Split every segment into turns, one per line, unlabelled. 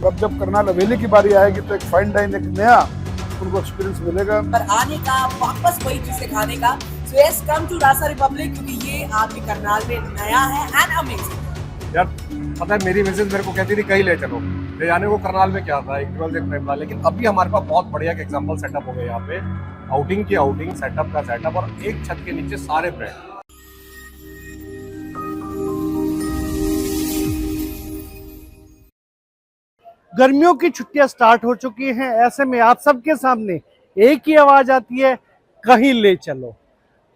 अब जब करनाल हवेली की बारी आएगी तो एक फाइन डाइन, एक नया उनको एक्सपीरियंस मिलेगा।
पर आने का, वापस वही चीजें खाने का। So yes, come to Rasa republic, क्योंकि ये आपके करनाल में नया है एंड अमेजिंग।
यार पता है, मेरी मिसेज मेरे को कहती थी कहीं ले चलो, ले जाने को करनाल में क्या था, एक ट्वेल्थ एक टाइम था। लेकिन अभी हमारे पास बहुत बढ़िया एग्जाम्पल सेटअप हो गए यहाँ पे, आउटिंग की आउटिंग, सेटअप का सेटअप, और एक छत के नीचे सारे ब्रांड।
गर्मियों की छुट्टियां स्टार्ट हो चुकी हैं। ऐसे में आप सबके सामने एक ही आवाज आती है, कहीं ले चलो।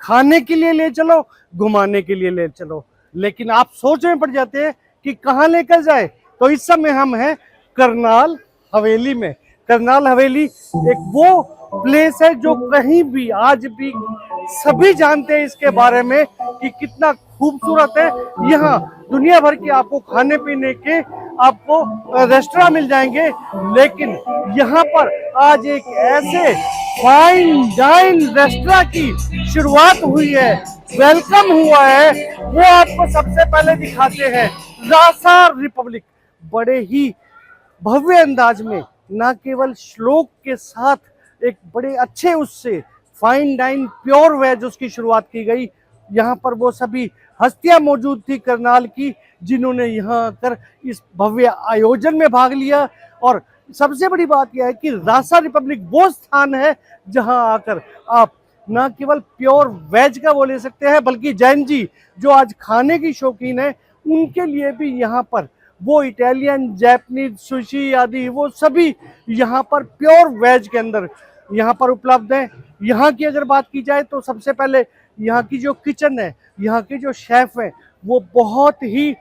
खाने के लिए ले चलो, घुमाने के लिए ले चलो, लेकिन आप सोच में पड़ जाते हैं कि कहाँ लेकर जाए। तो इस समय हम हैं करनाल हवेली में। करनाल हवेली एक वो प्लेस है जो कहीं भी आज भी सभी जानते हैं इसके बारे में कि कितना खूबसूरत है। यहाँ दुनिया भर के आपको खाने पीने के आपको रेस्टोरेंट मिल जाएंगे, लेकिन यहाँ पर आज एक ऐसे फाइन डाइन रेस्टोरेंट की शुरुआत हुई है, वेलकम हुआ है, वो आपको सबसे पहले दिखाते हैं। रासा रिपब्लिक बड़े ही भव्य अंदाज में, ना केवल श्लोक के साथ एक बड़े अच्छे उससे फाइन डाइन प्योर वेज उसकी शुरुआत की गई। यहाँ पर वो सभी हस्तियां मौजूद थी करनाल की, जिन्होंने यहाँ आकर इस भव्य आयोजन में भाग लिया। और सबसे बड़ी बात यह है कि रासा रिपब्लिक वो स्थान है जहां आकर आप ना केवल प्योर वेज का वो ले सकते हैं, बल्कि जैन जी जो आज खाने की शौकीन है उनके लिए भी यहाँ पर वो इटालियन, जापानीज, सुशी आदि वो सभी यहाँ पर प्योर वेज के अंदर यहाँ पर उपलब्ध है। यहाँ की अगर बात की जाए तो सबसे पहले यहाँ की जो किचन है, यहाँ के जो शेफ हैं, वो बहुत ही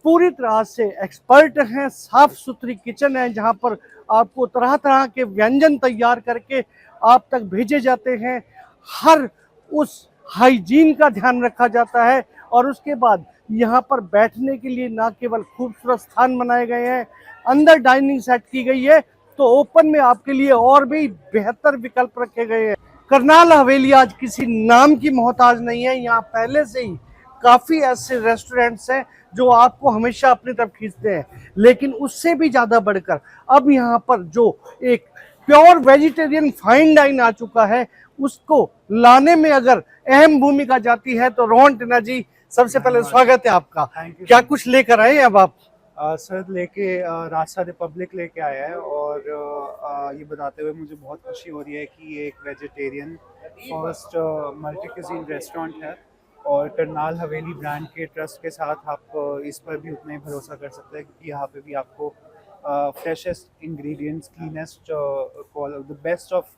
पूरी तरह से एक्सपर्ट हैं। साफ सुथरी किचन है जहाँ पर आपको तरह तरह के व्यंजन तैयार करके आप तक भेजे जाते हैं। हर उस हाइजीन का ध्यान रखा जाता है। और उसके बाद यहाँ पर बैठने के लिए ना केवल खूबसूरत स्थान बनाए गए हैं, अंदर डाइनिंग सेट की गई है, तो ओपन में आपके लिए और भी बेहतर विकल्प रखे गए हैं। करनाल हवेली आज किसी नाम की मोहताज नहीं है। यहाँ पहले से ही काफ़ी ऐसे रेस्टोरेंट्स हैं जो आपको हमेशा अपनी तरफ खींचते हैं, लेकिन उससे भी ज़्यादा बढ़कर अब यहाँ पर जो एक प्योर वेजिटेरियन फाइन डाइन आ चुका है, उसको लाने में अगर अहम भूमिका जाती है तो रोहन टिना जी, सबसे पहले स्वागत है आपका। क्या कुछ लेकर आए अब आप?
सर लेके रासा रिपब्लिक लेके आया है, और ये बताते हुए मुझे बहुत खुशी हो रही है कि ये एक vegetarian first multi cuisine restaurant है, और करनाल हवेली ब्रांड के ट्रस्ट के साथ आप इस पर भी उतना ही भरोसा कर सकते हैं, क्योंकि यहाँ पे भी आपको freshest ingredients, cleanest, the best of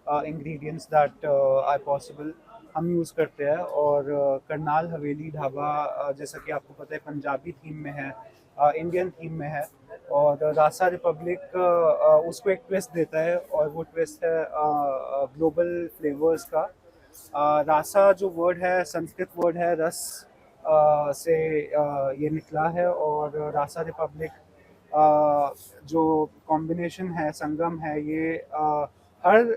ingredients that are possible हम यूज़ करते हैं। और करनाल हवेली ढाबा जैसा कि आपको पता है पंजाबी थीम में है, इंडियन थीम में है, और रासा रिपब्लिक उसको एक ट्विस्ट देता है, और वो ट्विस्ट है ग्लोबल फ्लेवर्स का। रासा जो वर्ड है संस्कृत वर्ड है, रस से ये निकला है, और रासा रिपब्लिक जो कॉम्बिनेशन है, संगम है, ये हर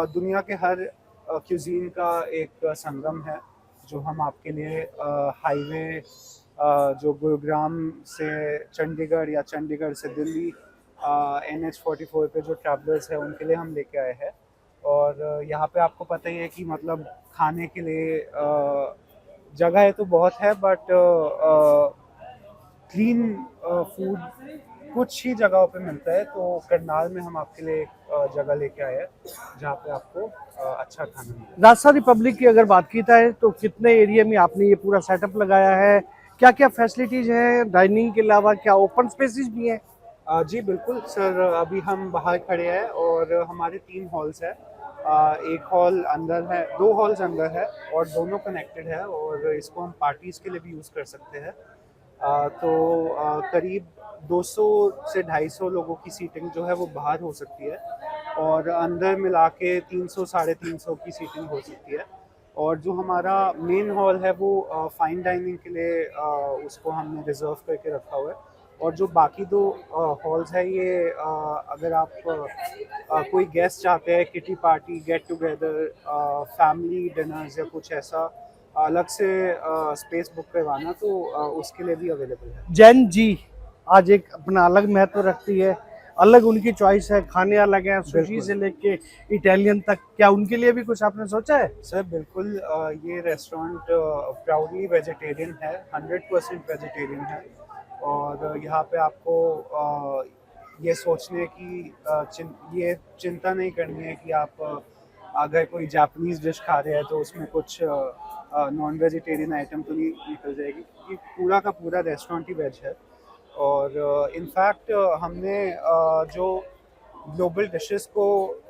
दुनिया के हर क्यूजीन का एक संगम है, जो हम आपके लिए हाईवे जो गुरुग्राम से चंडीगढ़ या चंडीगढ़ से दिल्ली NH44 पे जो ट्रैवलर्स हैं उनके लिए हम लेके आए हैं। और यहाँ पे आपको पता ही है कि मतलब खाने के लिए जगह है तो बहुत है, बट क्लीन फूड कुछ ही जगहों पे मिलता है। तो करनाल में हम आपके लिए एक जगह लेके आए हैं जहाँ पे आपको अच्छा खाना मिलेगा।
रासा रिपब्लिक की अगर बात की जाए तो कितने एरिया में आपने ये पूरा सेटअप लगाया है, क्या क्या फैसिलिटीज हैं डाइनिंग के अलावा, क्या ओपन स्पेसेस भी हैं?
जी बिल्कुल सर, अभी हम बाहर खड़े हैं और हमारे 3 हॉल्स हैं। एक हॉल अंदर है, 2 हॉल्स अंदर है, और दोनों कनेक्टेड है, और इसको हम पार्टीज़ के लिए भी यूज़ कर सकते हैं। तो करीब 200 से 250 लोगों की सीटिंग जो है वो बाहर हो सकती है, और अंदर मिला के 300 साढ़े 300 की सीटिंग हो सकती है। और जो हमारा मेन हॉल है वो फाइन डाइनिंग के लिए उसको हमने रिजर्व करके रखा हुआ है। और जो बाकी 2 हॉल्स है, ये अगर आप कोई गेस्ट चाहते हैं, kitty party, get together, family dinners या कुछ ऐसा अलग से स्पेस बुक करवाना, तो उसके लिए भी अवेलेबल है।
जैन जी, आज एक अपना अलग महत्व रखती है, अलग उनकी चॉइस है, खाने अलग हैं, सुशी से लेके इटालियन तक। क्या उनके लिए भी कुछ आपने सोचा है?
सर बिल्कुल, ये रेस्टोरेंट प्राउडली वेजिटेरियन है, 100% वेजिटेरियन है। और यहाँ पे आपको ये सोचने की ये चिंता नहीं करनी है कि आप अगर कोई जापानीज़ डिश खा रहे हैं तो उसमें कुछ नॉन वेजिटेरियन आइटम तो नहीं निकल जाएगी, क्योंकि पूरा का पूरा रेस्टोरेंट ही वेज है। और इनफैक्ट हमने जो ग्लोबल डिशेस को,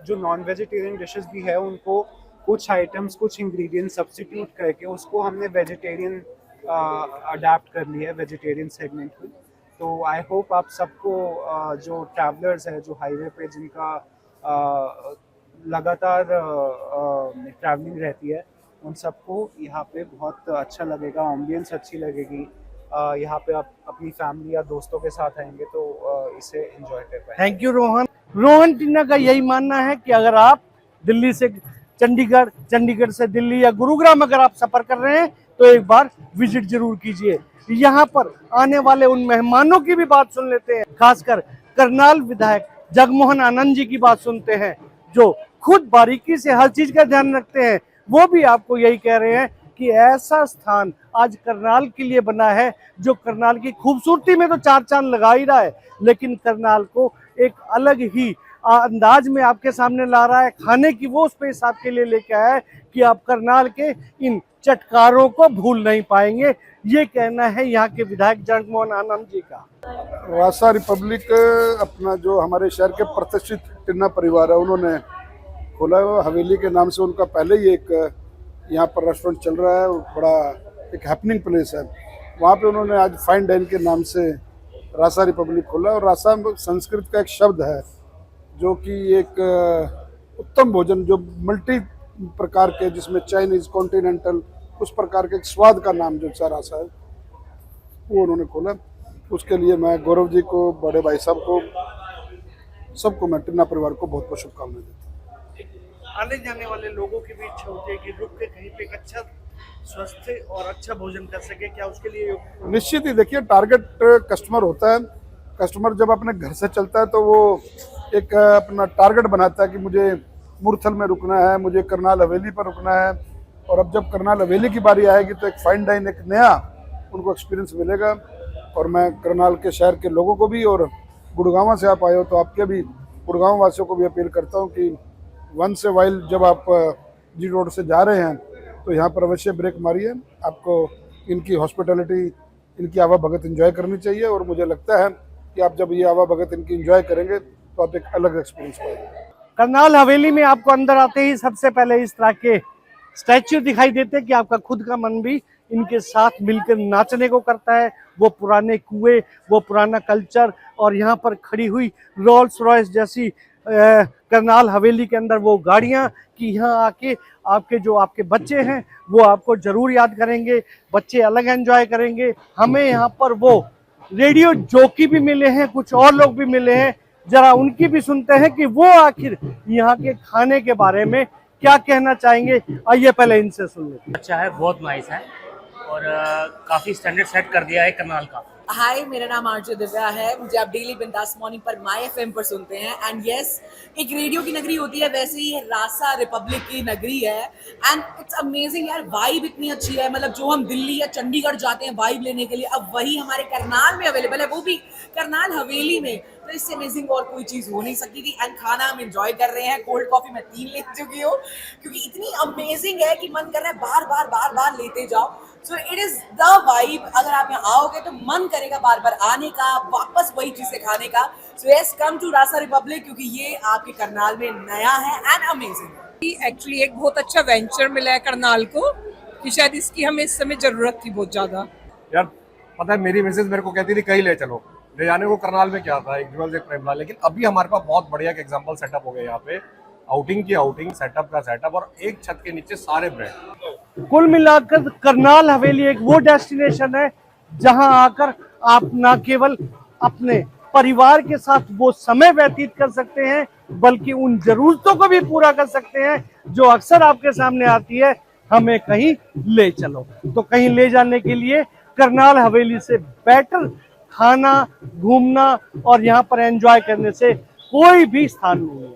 जो नॉन वेजिटेरियन डिशेस भी है, उनको कुछ आइटम्स, कुछ इंग्रेडिएंट सब्स्टिट्यूट करके उसको हमने वेजिटेरियन अडेप्ट कर लिया है वेजिटेरियन सेगमेंट में। तो आई होप आप सबको जो ट्रैवलर्स हैं, जो हाईवे पे जिनका लगातार ट्रैवलिंग रहती है, उन सबको यहाँ पे बहुत अच्छा लगेगा, एम्बियंस अच्छी लगेगी। यहाँ पे आप अपनी फैमिली या दोस्तों के साथ आएंगे तो इसे एंजॉय कर पाएंगे।
Thank you Rohan. रोहन टिन्ना का यही मानना है कि अगर आप दिल्ली से चंडीगढ़, चंडीगढ़ से दिल्ली या गुरुग्राम अगर आप सफर कर रहे हैं तो एक बार विजिट जरूर कीजिए। यहाँ पर आने वाले उन मेहमानों की भी बात सुन लेते हैं, खासकर करनाल विधायक जगमोहन आनंद जी की बात सुनते हैं, जो खुद बारीकी से हर चीज का ध्यान रखते हैं। वो भी आपको यही कह रहे हैं कि ऐसा स्थान आज करनाल के लिए बना है जो करनाल की खूबसूरती में तो चार चांद लगा ही रहा है, लेकिन करनाल को एक अलग ही अंदाज में आपके सामने ला रहा है। खाने की वो स्पेस आपके लिए लेके आया है कि आप करनाल के इन चटकारों को भूल नहीं पाएंगे। ये कहना है यहाँ के विधायक जगमोहन आनंद जी का।
रासा रिपब्लिक अपना जो हमारे शहर के प्रतिष्ठित टिन्ना परिवार है, उन्होंने खोला है हवेली के नाम से। उनका पहले ही एक यहाँ पर रेस्टोरेंट चल रहा है, बड़ा एक हैपनिंग प्लेस है। वहाँ पे उन्होंने आज फाइन डाइन के नाम से रासा रिपब्लिक खोला। और रासा संस्कृत का एक शब्द है जो कि एक उत्तम भोजन, जो मल्टी प्रकार के, जिसमें चाइनीज, कॉन्टिनेंटल, उस प्रकार के एक स्वाद का नाम जो रासा है, वो उन्होंने खोला। उसके लिए मैं गौरव जी को, बड़े भाई साहब को, सबको, मैं टिन्ना परिवार को बहुत बहुत शुभकामनाएं देता हूँ।
आने जाने वाले लोगों की भी इच्छा होती है कि रुक के कहीं पे एक अच्छा स्वस्थ और अच्छा भोजन कर सके, क्या उसके लिए
निश्चित ही देखिए, टारगेट कस्टमर होता है। कस्टमर जब अपने घर से चलता है तो वो एक अपना टारगेट बनाता है कि मुझे मुरथल में रुकना है, मुझे करनाल हवेली पर रुकना है। और अब जब करनाल हवेली की बारी आएगी तो एक फाइन डाइन, एक नया उनको एक्सपीरियंस मिलेगा। और मैं करनाल के शहर के लोगों को भी, और गुड़गांव से आप आए हो तो आपके भी गुड़गांव वासियों को भी अपील करता हूँ कि वंस ए वाइल जब आप जी रोड से जा रहे हैं तो यहाँ पर अवश्य ब्रेक मारिए। आपको इनकी हॉस्पिटैलिटी, इनकी आवाभगत एंजॉय करनी चाहिए। और मुझे लगता है कि आप जब ये आवाभगत इनकी एंजॉय करेंगे तो आप एक अलग एक्सपीरियंस पाएंगे।
करनाल हवेली में आपको अंदर आते ही सबसे पहले इस तरह के स्टैच्यू दिखाई देते हैं कि आपका खुद का मन भी इनके साथ मिलकर नाचने को करता है। वो पुराने कुएं, वो पुराना कल्चर, और यहाँ पर खड़ी हुई रोल्स रॉयस जैसी करनाल हवेली के अंदर वो गाड़ियाँ, कि यहाँ आके आपके बच्चे हैं वो आपको जरूर याद करेंगे, बच्चे अलग एंजॉय करेंगे। हमें यहाँ पर वो रेडियो जॉकी भी मिले हैं, कुछ और लोग भी मिले हैं, जरा उनकी भी सुनते हैं कि वो आखिर यहाँ के खाने के बारे में क्या कहना चाहेंगे। आइए पहले इनसे सुन लेते हैं।
अच्छा है, बहुत नाइस है, और काफ़ी स्टैंडर्ड सेट कर दिया है करनाल का।
हाय, मेरा नाम आरजे दिव्या है। मुझे आप डेली बिंदास मॉर्निंग पर माय एफएम पर सुनते हैं। एंड यस, एक रेडियो की नगरी होती है, वैसे ही रासा रिपब्लिक की नगरी है। एंड इट्स अमेजिंग यार, वाइब इतनी अच्छी है। मतलब जो हम दिल्ली या चंडीगढ़ जाते हैं वाइब लेने के लिए, अब वही हमारे करनाल में अवेलेबल है, वो भी करनाल हवेली में। तो इससे अमेजिंग और कोई चीज़ हो नहीं सकती थी। एंड खाना हम एंजॉय कर रहे हैं। कोल्ड कॉफ़ी मैं 3 ले चुकी हूँ, क्योंकि इतनी अमेजिंग है कि मन कर रहा है बार बार लेते जाओ। So it is the vibe. अगर आप यहाँ आओगे तो मन करेगा बार बार आने का, वापस वही चीज़ें खाने का। So yes, come to Rasa republic, क्योंकि ये आपके करनाल में नया है एंड अमेजिंग।
एक्चुअली एक बहुत अच्छा वेंचर मिला है करनाल को, कि शायद इसकी हमें इस समय जरूरत थी बहुत ज्यादा।
यार पता है, मेरी मिसेज मेरे को कहती थी कहीं ले चलो, ले जाने को करनाल में क्या था, एक ज्वेल्स एक प्रेम था। लेकिन अभी हमारे पास बहुत बढ़िया एक एग्जांपल सेटअप हो गया यहाँ पे, आउटिंग की आउटिंग, सेटअप का सेटअप, और एक छत के नीचे सारे ब्रांड।
कुल मिलाकर करनाल हवेली एक वो डेस्टिनेशन है जहां आकर आप ना केवल अपने परिवार के साथ वो समय व्यतीत कर सकते हैं, बल्कि उन जरूरतों को भी पूरा कर सकते हैं जो अक्सर आपके सामने आती है, हमें कहीं ले चलो। तो कहीं ले जाने के लिए करनाल हवेली से बेटर खाना, घूमना और यहाँ पर एंजॉय करने से कोई भी स्थान नहीं है।